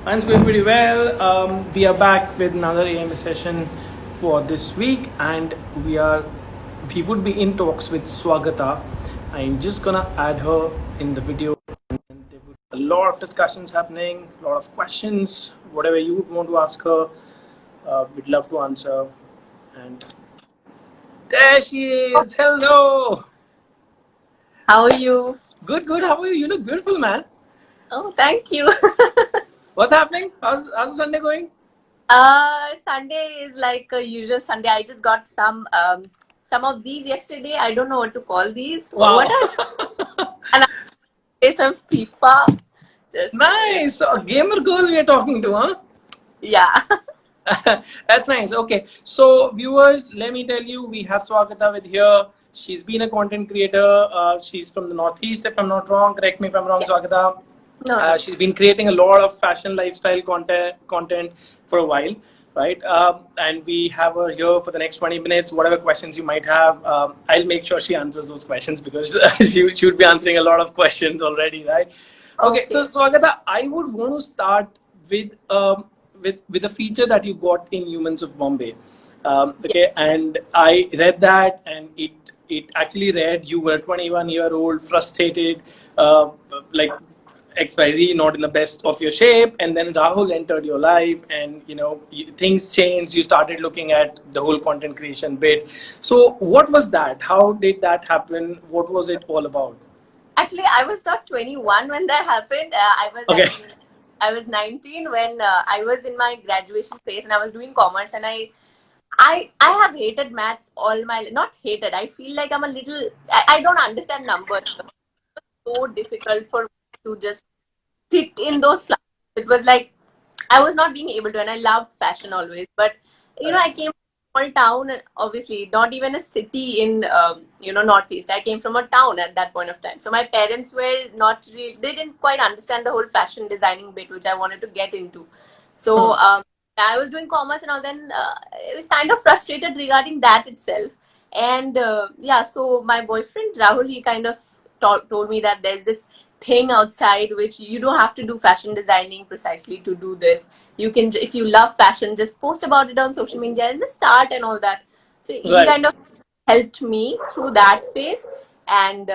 Mine's going pretty well. We are back with another AM session for this week, and we would be in talks with Swagata. I'm just gonna add her in the video, and there would be a lot of discussions happening, a lot of questions, whatever you would want to ask her, we'd love to answer. And there she is. Hello. How are you? Good, good. How are you? You look beautiful, man. Oh, thank you. What's happening? How's the Sunday going? Sunday is like a usual Sunday. I just got some of these yesterday. I don't know what to call these. What Wow. are and I play some FIFA. Just Nice. So a gamer girl we are talking to, huh? yeah. That's nice. Okay. So viewers, let me tell you, we have Swagata with here. She's been a content creator. She's from the Northeast, if I'm not wrong. Correct me if I'm wrong, Yeah. Swagata. No. She's been creating a lot of fashion lifestyle content for a while, right? And we have her here for the next 20 minutes. Whatever questions you might have, I'll make sure she answers those questions because she would be answering a lot of questions already, right? Okay, Okay. so Agatha, I would want to start with with a feature that you got in Humans of Bombay. Yeah. Okay, and I read that, and it actually read you were 21-year-old, frustrated, like XYZ, not in the best of your shape, and then Rahul entered your life, and things changed. You started looking at the whole content creation bit. So, what was that? How did that happen? What was it all about? Actually, I was not 21 when that happened. Okay. I was 19 when I was in my graduation phase and I was doing commerce and I have hated maths all my not hated. I feel like I'm a little I don't understand numbers. So difficult for me to just sit in those classes. It was like I was not being able to, and I loved fashion always. But I came from a small town, and obviously not even a city in Northeast. I came from a town at that point of time. So my parents were not really, they didn't quite understand the whole fashion designing bit, which I wanted to get into. So I was doing commerce and all. Then I was kind of frustrated regarding that itself. And yeah, so my boyfriend Rahul, he kind of told me that there's this thing outside which you don't have to do fashion designing precisely to do this. You can, if you love fashion, just post about it on social media and just start and all that. So he Right. kind of helped me through that phase. And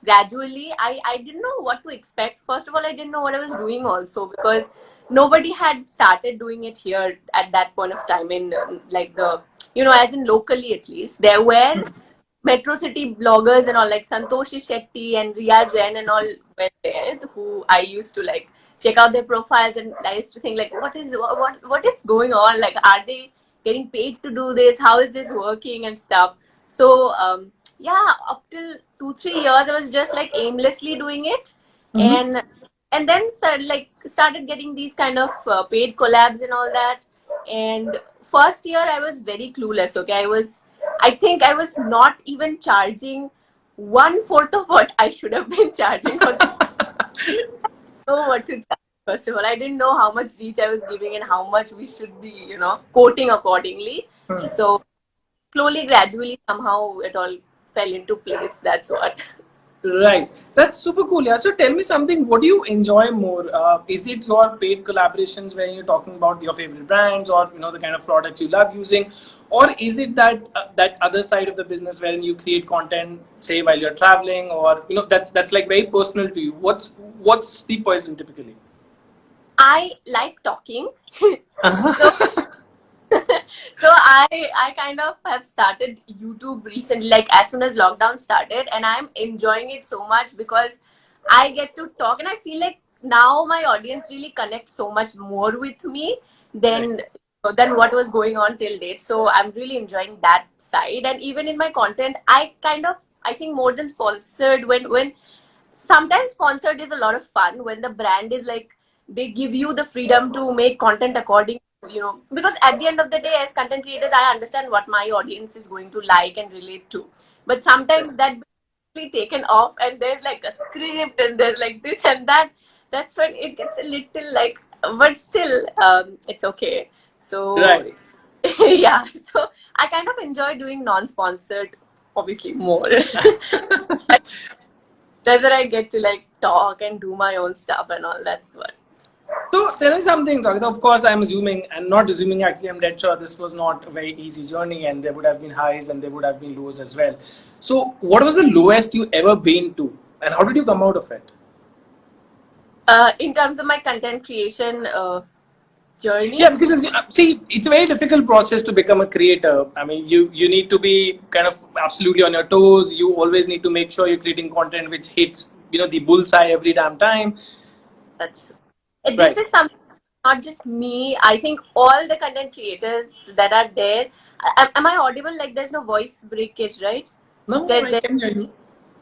gradually I didn't know what to expect. First of all, I didn't know what I was doing also, because nobody had started doing it here at that point of time in like the as in locally, at least there were Metro City bloggers and all, like Santoshi Shetty and Riya Jain and all were there, who I used to like check out their profiles, and I used to think like, what is going on? Like, are they getting paid to do this? How is this working and stuff? So yeah, up till 2-3 years, I was just like aimlessly doing it, Mm-hmm. and then started getting these kind of paid collabs and all that. And first year, I was very clueless. Okay, I think I was not even charging 1/4 of what I should have been charging for this. Know what to charge. First of all, I didn't know how much reach I was giving and how much we should be, quoting accordingly. So slowly, gradually, somehow it all fell into place. That's what. Right. That's super cool. Yeah. So tell me something. What do you enjoy more? Is it your paid collaborations when you're talking about your favorite brands, or the kind of products you love using, or is it that other side of the business wherein you create content, say while you're traveling, or that's like very personal to you. What's the poison typically? I like talking. So Uh-huh. so I kind of have started YouTube recently, like as soon as lockdown started, and I'm enjoying it so much because I get to talk, and I feel like now my audience really connects so much more with me Right. than what was going on till date. So I'm really enjoying that side, and even in my content, I think more than sponsored, when sometimes sponsored is a lot of fun when the brand is like they give you the freedom to make content according because at the end of the day, as content creators, I understand what my audience is going to like and relate to, but sometimes that be taken off and there's like a script and there's like this and that. That's when it gets a little like, but still it's okay. So Right. yeah, so I kind of enjoy doing non-sponsored obviously more. That's where I get to like talk and do my own stuff and all. That's what. So tell me something, Swagata. Of course, I'm assuming, and not assuming actually, I'm dead sure this was not a very easy journey, and there would have been highs and there would have been lows as well. So, what was the lowest you ever been to, and how did you come out of it? In terms of my content creation Yeah, journey, because see, it's a very difficult process to become a creator. I mean, you need to be kind of absolutely on your toes. You always need to make sure you're creating content which hits the bullseye every damn time. that's this Right. is something not just me. I think all the content creators that are there. Am I audible? Like there's no voice breakage, right? No, There, I there. can hear you.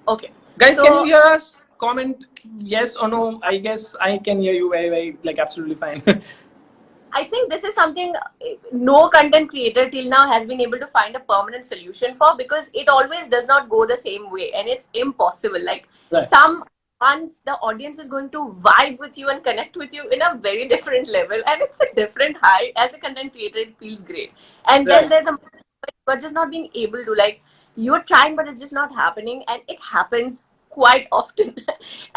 Okay. Guys, can you So hear us? Comment yes or no. I guess I can hear you very, very, like absolutely fine. I think this is something no content creator till now has been able to find a permanent solution for, because it always does not go the same way and it's impossible. Like Right. some months the audience is going to vibe with you and connect with you in a very different level, and it's a different high. As a content creator, it feels great. And then Right. there's a but just not being able to, like, you're trying but it's just not happening, and it happens quite often.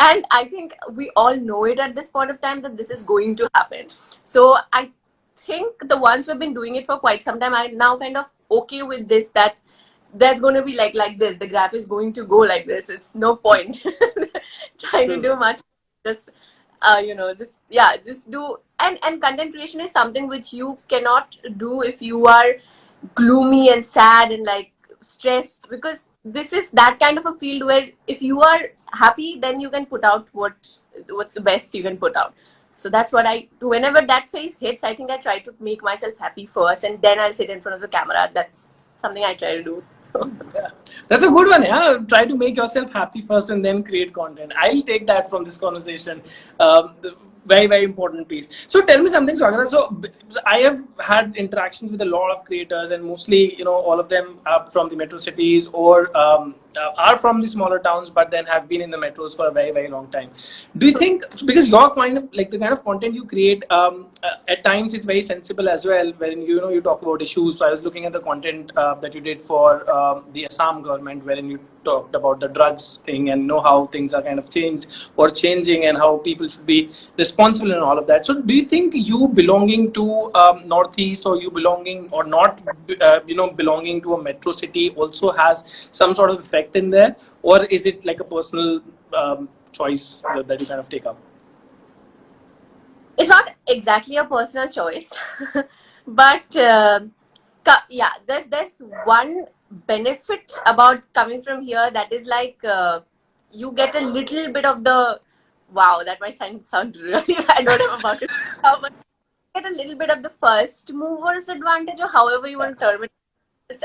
And I think we all know it at this point of time that this is going to happen. So I think the ones who've been doing it for quite some time are now kind of okay with this, that there's going to be like this, the graph is going to go like this. It's no point trying to True. do much. Just just just do. And content creation is something which you cannot do if you are gloomy and sad and like stressed, because this is that kind of a field where if you are happy, then you can put out what's the best you can put out. So that's what I do. Whenever that phase hits, I think I try to make myself happy first, and then I'll sit in front of the camera. That's something I try to do. So Yeah. That's a good one. Yeah, try to make yourself happy first and then create content. I'll take that from this conversation. Very, very important piece. So tell me something, Swagata. So I have had interactions with a lot of creators, and mostly, all of them are from the metro cities or are from the smaller towns, but then have been in the metros for a very, very long time. Do you think, because your kind of like the kind of content you create, at times it's very sensible as well, when you talk about issues. So I was looking at the content that you did for the Assam government, wherein you talked about the drugs thing and know how things are kind of changed or changing, and how people should be responsible and all of that. So do you think you belonging to Northeast, or you belonging or not, belonging to a metro city also has some sort of effect in there, or is it like a personal choice that you kind of take up? it's not exactly a personal choice, but yeah, there's one benefit about coming from here, that is like you get a little bit of the, wow, that might sound really bad what I'm about to say, but get a little bit of the first movers advantage, or however you want to term it.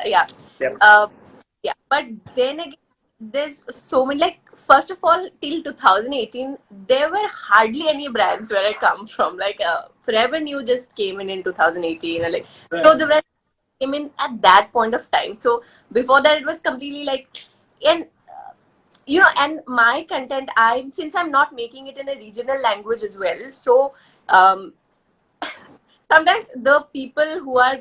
Yeah. Yep. uh, yeah, but then again, there's so many, like, first of all, till 2018 there were hardly any brands where I come from. Like Forever New just came in 2018, and like Right. so the brands came in at that point of time. So before that it was completely like, and and my content, since I'm not making it in a regional language as well, so um sometimes the people who are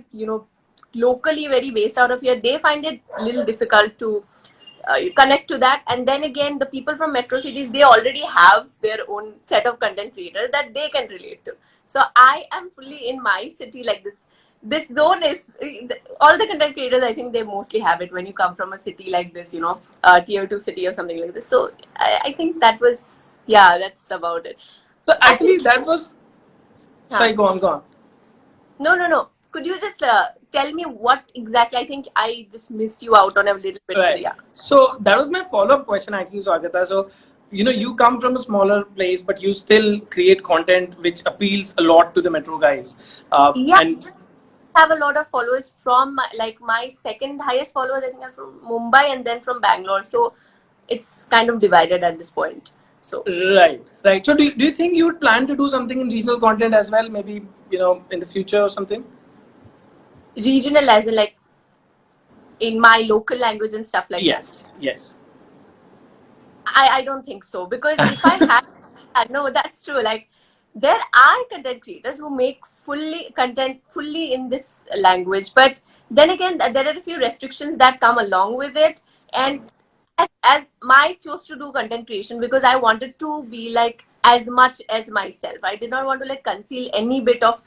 locally very based out of here, they find it a little difficult to connect to that. And then again, the people from metro cities, they already have their own set of content creators that they can relate to. So I am fully in my city, like this zone is all the content creators, I think they mostly have it when you come from a city like this, tier 2 city or something like this. So I think that was, yeah, that's about it. So I actually, think, that was. huh. Sorry, go on, go on. No, no, no. Could you just tell me what exactly? I think I just missed you out on a little bit. Right. Yeah. So that was my follow-up question, actually, Swagata. So, you come from a smaller place, but you still create content which appeals a lot to the metro guys. Yeah, And I have a lot of followers from my second highest followers, I think, are from Mumbai and then from Bangalore. So it's kind of divided at this point. So right, right. So do you think you would plan to do something in regional content as well? Maybe, in the future or something? regional, as in like in my local language and stuff like that. Yes, yes. I don't think so, because if I had, no, that's true. Like there are content creators who make fully content fully in this language, but then again, there are a few restrictions that come along with it. And as I chose to do content creation because I wanted to be like as much as myself. I did not want to like conceal any bit of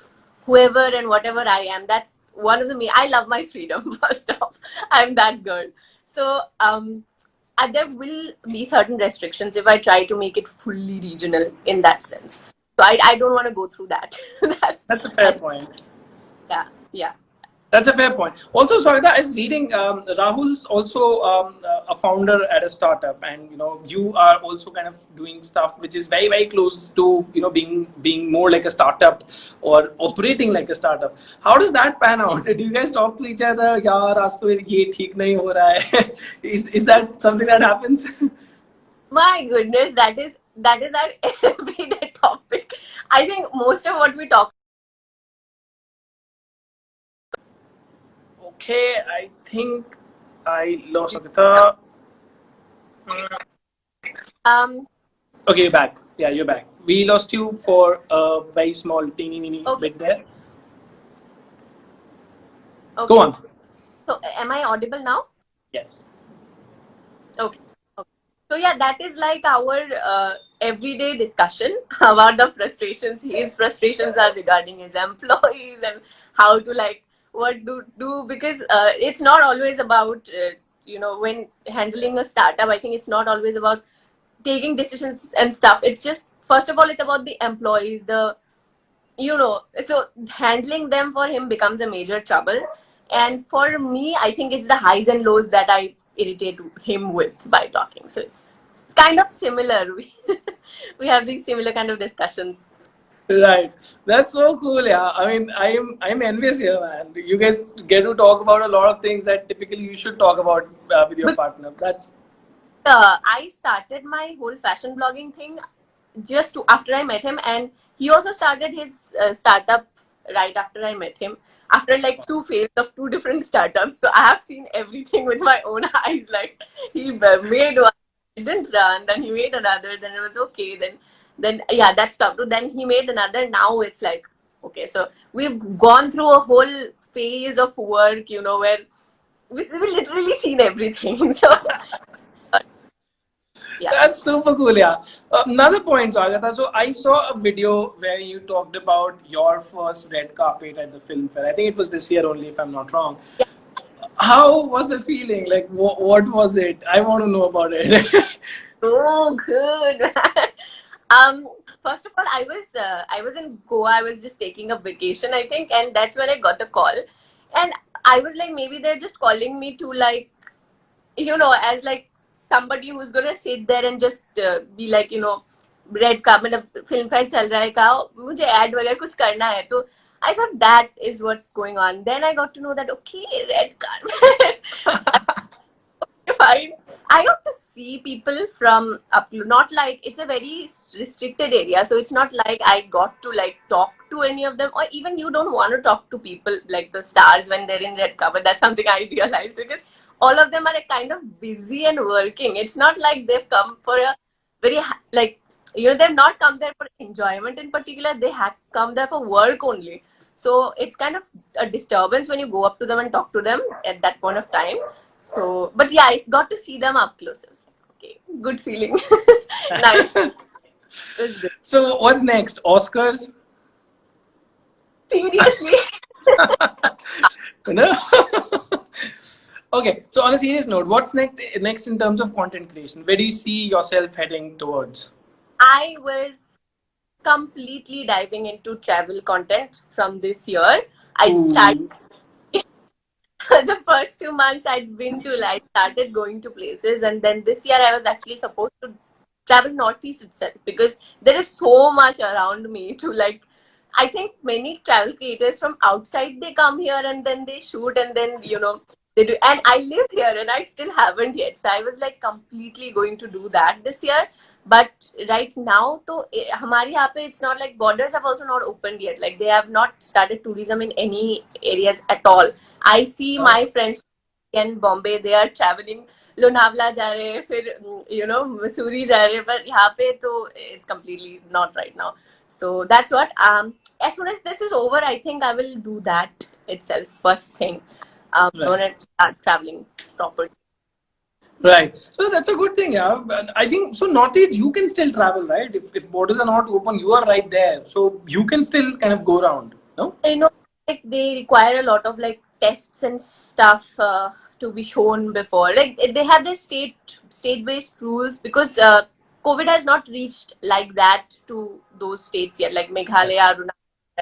whoever and whatever I am. That's one of the me. I love my freedom. First off, I'm that girl. So there will be certain restrictions if I try to make it fully regional in that sense. So I don't want to go through that. That's a fair point. Yeah, yeah. That's a fair point. Also, Swagata, I was reading Rahul's also a founder at a startup, and you are also kind of doing stuff which is very very close to being more like a startup or operating like a startup. How does that pan out? Do you guys talk to each other? यार आज तो ये ठीक नहीं हो रहा है. Is that something that happens? My goodness, that is our everyday topic. I think most of what we talk. Okay, I think I lost Swagata. Um. Okay, you're back. Yeah, you're back. We lost you for a very small, teeny, weeny Okay. bit there. Okay. Go on. So, am I audible now? Yes. Okay. So yeah, that is like our everyday discussion about the frustrations. His frustrations are regarding his employees and how to like what do because it's not always about when handling a startup. I think it's not always about taking decisions and stuff. It's just first of all, it's about the employees, so handling them for him becomes a major trouble. And for me, I think it's the highs and lows that I irritate him with by talking. So it's kind of similar. We have these similar kind of discussions. Right. That's so cool. Yeah. I mean, I'm envious here, man. You guys get to talk about a lot of things that typically you should talk about with your But partner. That's I started my whole fashion blogging thing after I met him, and he also started his startup right after I met him. After like two phases of two different startups, so I have seen everything with my own eyes. Like he made one, it didn't run, then he made another, then it was okay, then yeah, that stopped. Then he made another. Now it's like okay, so we've gone through a whole phase of work, where we literally seen everything. So yeah. that's super cool. Yeah. Another point, Agatha. So I saw a video where you talked about your first red carpet at the film fair. I think it was this year only, if I'm not wrong. How was the feeling? Like, what was it? I want to know about it. Oh, good. First of all, I was in Goa. I was just taking a vacation, I think, and that's when I got the call. And I was like, maybe they're just calling me to like, as like somebody who's gonna sit there and just be like, red carpet, मतलब film fair चल रहा है का मुझे ad वगैरह कुछ करना है तो I thought that is what's going on. Then I got to know that okay, red carpet. Fine. I got to see people from up, not like it's a very restricted area, so it's not like I got to like talk to any of them, or even you don't want to talk to people like the stars when they're in red cover. That's something I realized because all of them are kind of busy and working. It's not like they've come for a very like they've not come there for enjoyment in particular. They have come there for work only. So it's kind of a disturbance when you go up to them and talk to them at that point of time. So, but yeah, I got to see them up close. I was like, okay, good feeling. Nice. It was good. So what's next? Oscars? Seriously. No. Okay. So on a serious note, what's next in terms of content creation? Where do you see yourself heading towards? I was completely diving into travel content from this year. I started Ooh. the first 2 months I'd been to like started going to places, and then this year I was actually supposed to travel northeast itself because there is so much around me to like. I think many travel creators from outside they come here and then they shoot and then they do. And I live here and I still haven't yet, so I was like completely going to do that this year. But right now, तो हमारे यहाँ पे it's not like borders have also not opened yet. Like they have not started tourism in any areas at all. I see my friends in Bombay, they are traveling. Lonavala जा रहे हैं, फिर मसूरी जा रहे हैं, but यहाँ पे तो it's completely not right now. So that's what. As soon as this is over, I think I will do that itself first thing. I want to start traveling properly. Right. So that's a good thing, yeah. And I think so. Northeast, you can still travel, right? If borders are not open, you are right there, so you can still kind of go around. No. I know, like they require a lot of like tests and stuff to be shown before. Like they have the state-based rules because COVID has not reached like that to those states yet, like Meghalaya, Arunachal.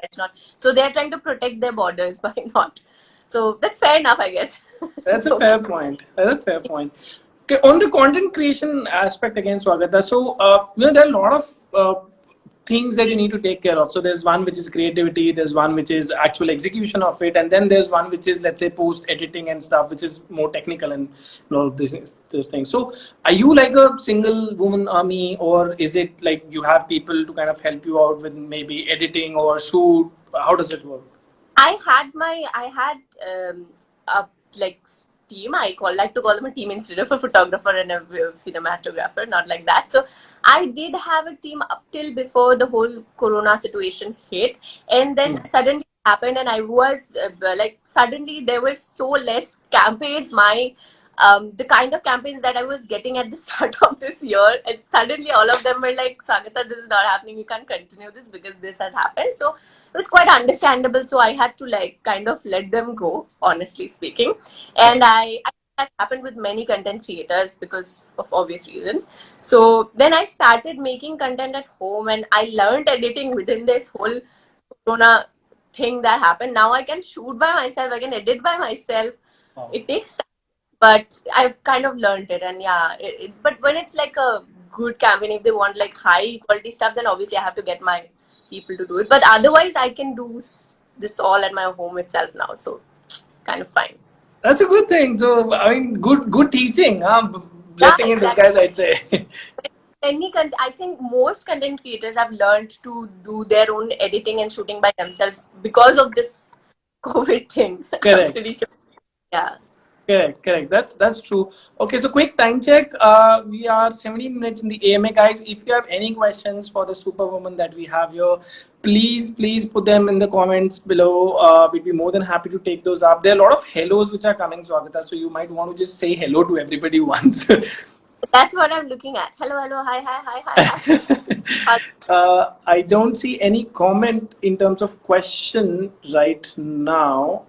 It's not. So they are trying to protect their borders by not. So that's fair enough, I guess. That's It's a okay. fair point. That's a fair point. Okay, on the content creation aspect again, Swagata. So, there are a lot of things that you need to take care of. So, there's one which is creativity, there's one which is actual execution of it, and then there's one which is, let's say, post editing and stuff, which is more technical and all of those things. So, are you like a single woman army, or is it like you have people to kind of help you out with maybe editing or shoot? How does it work? I had a like team. Like to call them a team instead of a photographer and a cinematographer, not like that. So I did have a team up till before the whole Corona situation hit, and then suddenly it happened, and I was like suddenly there were so less campaigns. The kind of campaigns that I was getting at the start of this year, and suddenly all of them were like, Swagata, this is not happening. We can't continue this because this has happened. So it was quite understandable. So I had to like kind of let them go, honestly speaking. And I that happened with many content creators because of obvious reasons. So then I started making content at home and I learned editing within this whole Corona thing that happened. Now I can shoot by myself, I can edit by myself. It takes time, but I've kind of learned it. And yeah, but when it's like a good campaign, if they want like high quality stuff, then obviously I have to get my people to do it. But otherwise, I can do this all at my home itself now. So kind of fine. That's a good thing. So, I mean, good teaching. Yeah, Blessing in exactly. disguise, I'd say. I think most content creators have learned to do their own editing and shooting by themselves because of this COVID thing. I'm Correct. pretty sure. Yeah. Correct. That's true. Okay, so quick time check. We are 17 minutes in the AMA, guys. If you have any questions for the superwoman that we have here, please put them in the comments below. We'd be more than happy to take those up. There are a lot of hellos which are coming, Swagata. So you might want to just say hello to everybody once. That's what I'm looking at. Hello, hello, hi. I don't see any comment in terms of question right now.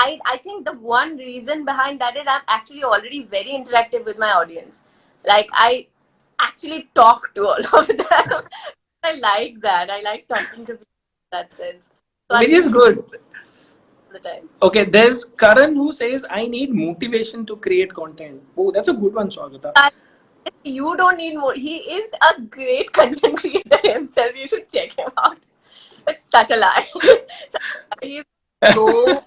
I think the one reason behind that is I'm actually already very interactive with my audience. Like I actually talk to all of them. I like that. I like talking to people in that sense. So I Which is usually good. all the time. Okay, there's Karan who says, I need motivation to create content. Oh, that's a good one, Swagata. But you don't need more. He is a great content creator himself. You should check him out. It's such a lie. He's so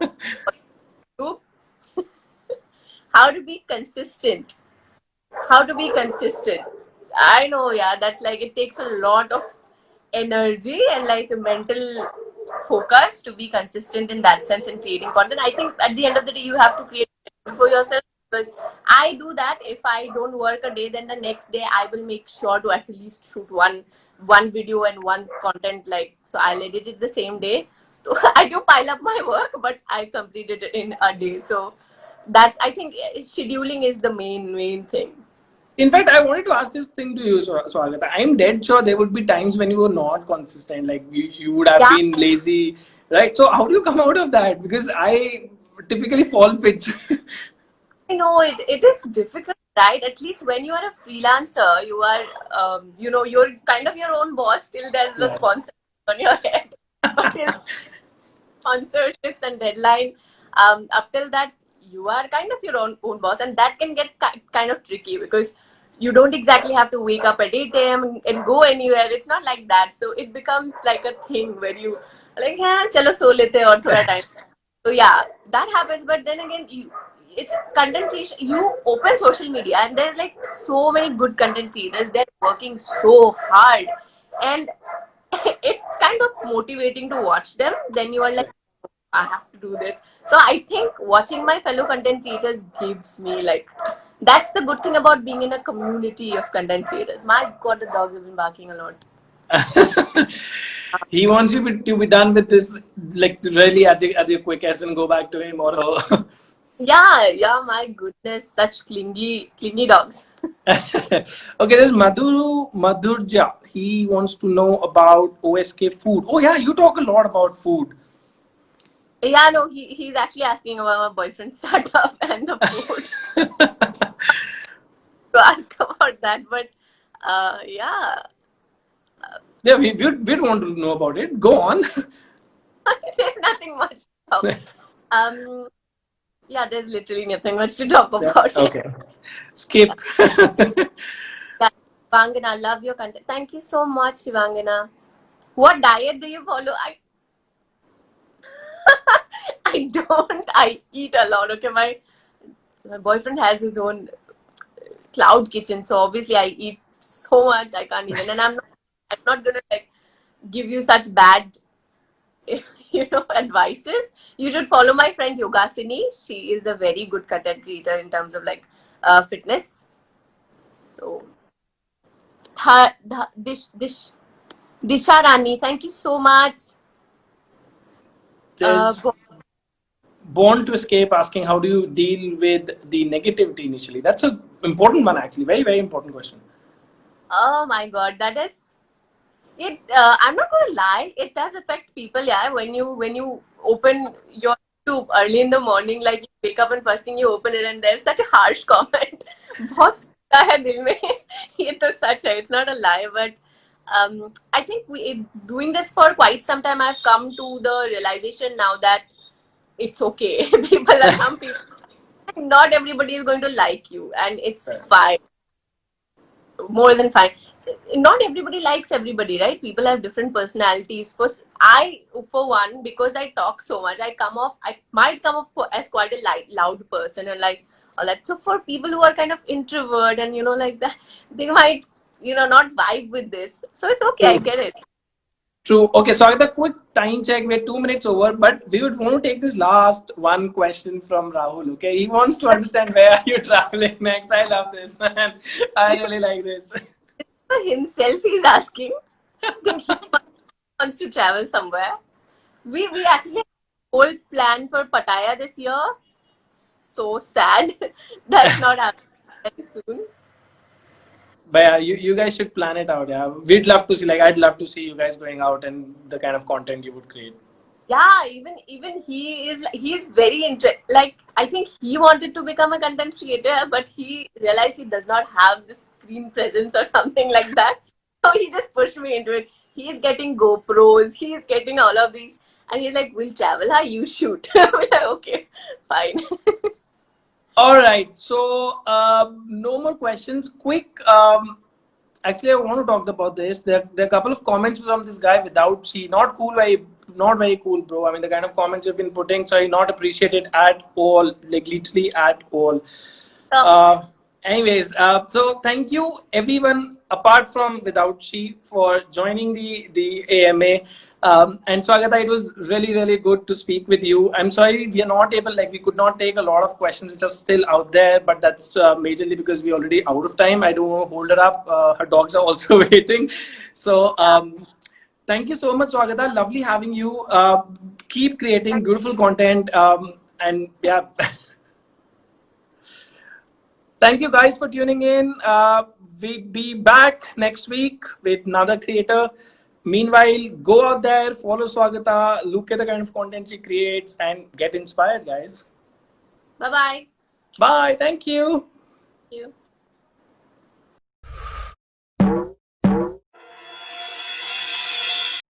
how to be consistent. How to be consistent. I know, yeah, that's like it takes a lot of energy and like a mental focus to be consistent in that sense in creating content. I think at the end of the day, you have to create for yourself because I do that. If I don't work a day, then the next day I will make sure to at least shoot one video and one content. Like so, I'll edit it the same day. So I do pile up my work, but I completed it in a day. So that's I think scheduling is the main thing. In fact, I wanted to ask this thing to you, Swagata. I'm dead sure there would be times when you were not consistent, like you would have Yeah, been lazy, right? So, how do you come out of that? Because I typically fall fits. I know it is difficult, right? At least when you are a freelancer, you are, you're kind of your own boss till there's a Right. sponsor on your head. But till sponsorships and deadline, up till that, you are kind of your own boss, and that can get kind of tricky because you don't exactly have to wake up at 8 a.m. and go anywhere. It's not like that. So it becomes like a thing where you like, yeah, chalo so lete aur thoda time. So yeah, that happens. But then again, it's content creation. You open social media and there's like so many good content creators. They're working so hard, and it's kind of motivating to watch them. Then you are like, I have to do this. So I think watching my fellow content creators gives me like that's the good thing about being in a community of content creators. My God, the dogs have been barking a lot. He wants you to be done with this, like really at the quickest and go back to him or her. Yeah, my goodness, such clingy dogs. Okay, there's Madhurja. He wants to know about OSK food. Oh yeah, you talk a lot about food. Yeah, no, he's actually asking about my boyfriend startup and the food. To ask about that, but yeah, Yeah, we don't want to know about it. Go on. there's nothing much to talk. Um, yeah, there's literally nothing much to talk Yeah, about it. okay. Skip. Yeah, Shivangana, love your content. Thank you so much, Shivangana. What diet do you follow? I don't. I eat a lot. Okay, my boyfriend has his own cloud kitchen, so obviously I eat so much I can't even. And I'm not gonna like give you such bad advices. You should follow my friend Yogasini. She is a very good content creator in terms of like fitness. So Disha Rani, thank you so much. Uh, There's Born to Escape asking how do you deal with the negativity initially. That's a important one actually. Very very important question. oh my god, that is it. I'm not gonna lie, it does affect people. Yeah, when you open your YouTube early in the morning, like you wake up and first thing you open it and there's such a harsh comment. बहुत दुखता है दिल में. ये तो सच है. It's not a lie, but I think doing this for quite some time, I've come to the realization now that it's okay. Some people, not everybody is going to like you, and it's Right. fine, more than fine. So, not everybody likes everybody, right? People have different personalities. For one, because I talk so much, I might come off as quite a loud person and like all that. So for people who are kind of introvert and like that, they might not vibe with this. So it's okay. I True. get it. True. Okay, so I had a quick time check. We're 2 minutes over, but we would want to take this last one question from Rahul. Okay, he wants to understand where are you traveling next. I love this, man. I This really like this. for himself, he's asking. I think he wants to travel somewhere. We actually have a whole plan for Pattaya this year. So sad that's not happening very soon. But yeah, you guys should plan it out. Yeah, we'd love to see. Like, I'd love to see you guys going out and the kind of content you would create. Yeah, even he is very like I think he wanted to become a content creator, but he realized he does not have the screen presence or something like that. So he just pushed me into it. He's getting GoPros, he's getting all of these, and he's like, "We'll travel, huh? You shoot." I'm like, "Okay, fine." All right. So no more questions. Quick. Actually, I want to talk about this. There are a couple of comments from this guy without C. Not cool. Not very cool, bro. I mean, the kind of comments you've been putting, sorry, not appreciated at all. Like literally at all. So, Uh, so thank you everyone apart from Without She for joining the AMA. And Swagata, it was really really good to speak with you. I'm sorry we are not able, like we could not take a lot of questions which are still out there, but that's majorly because we're already out of time. I don't want to hold her up. Her dogs are also waiting. So yeah. thank you so much, Swagata. Lovely having you. Keep creating beautiful content. And yeah. Thank you guys for tuning in. We'll be back next week with another creator. Meanwhile, go out there, follow Swagata, look at the kind of content she creates, and get inspired, guys. Bye bye. Bye. Thank you. You.